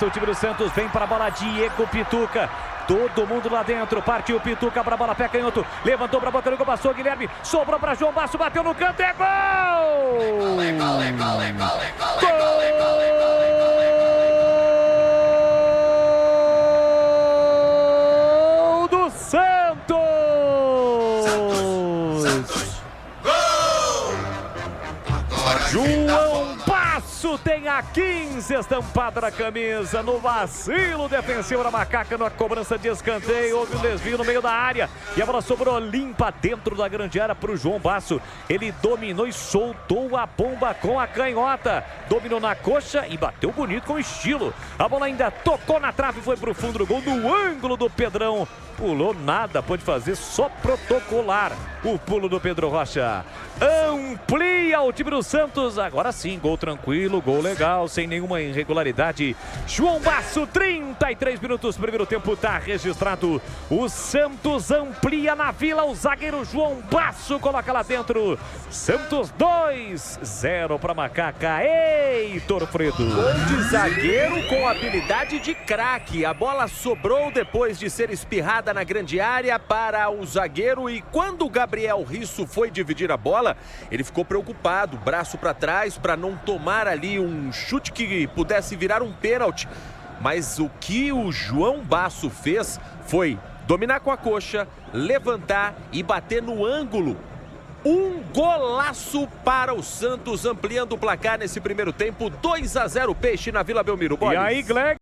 O time do Santos vem para a bola, Diego Pituca. Todo mundo lá dentro, partiu Pituca para a bola, pé canhoto, levantou para a boca do gol, passou Guilherme, sobrou para João Basso, bateu no canto, é gol! Gol do Santos! João Basso tem a 15 estampada na camisa, no vacilo defensivo da Macaca, na cobrança de escanteio, houve um desvio no meio da área e a bola sobrou limpa dentro da grande área para o João Basso. Ele dominou e soltou a bomba com a canhota, dominou na coxa e bateu bonito com estilo. A bola ainda tocou na trave e foi para o fundo do gol, no ângulo do Pedrão. Pulou nada, pode fazer só protocolar o pulo do Pedro Rocha. Amplia o time do Santos, agora sim, gol tranquilo, gol legal, sem nenhuma irregularidade. João Basso, 33 minutos, primeiro tempo está registrado. O Santos amplia na Vila, o zagueiro João Basso coloca lá dentro. Santos 2-0 para Macaca, Heitor Fredo. Gol de zagueiro com habilidade de craque. A bola sobrou depois de ser espirrada na grande área para o zagueiro e quando o Gabriel Risso foi dividir a bola, ele ficou preocupado, braço para trás para não tomar ali um chute que pudesse virar um pênalti. Mas o que o João Basso fez foi dominar com a coxa, levantar e bater no ângulo. Um golaço para o Santos, ampliando o placar nesse primeiro tempo, 2-0 Peixe na Vila Belmiro. E aí, Gleg?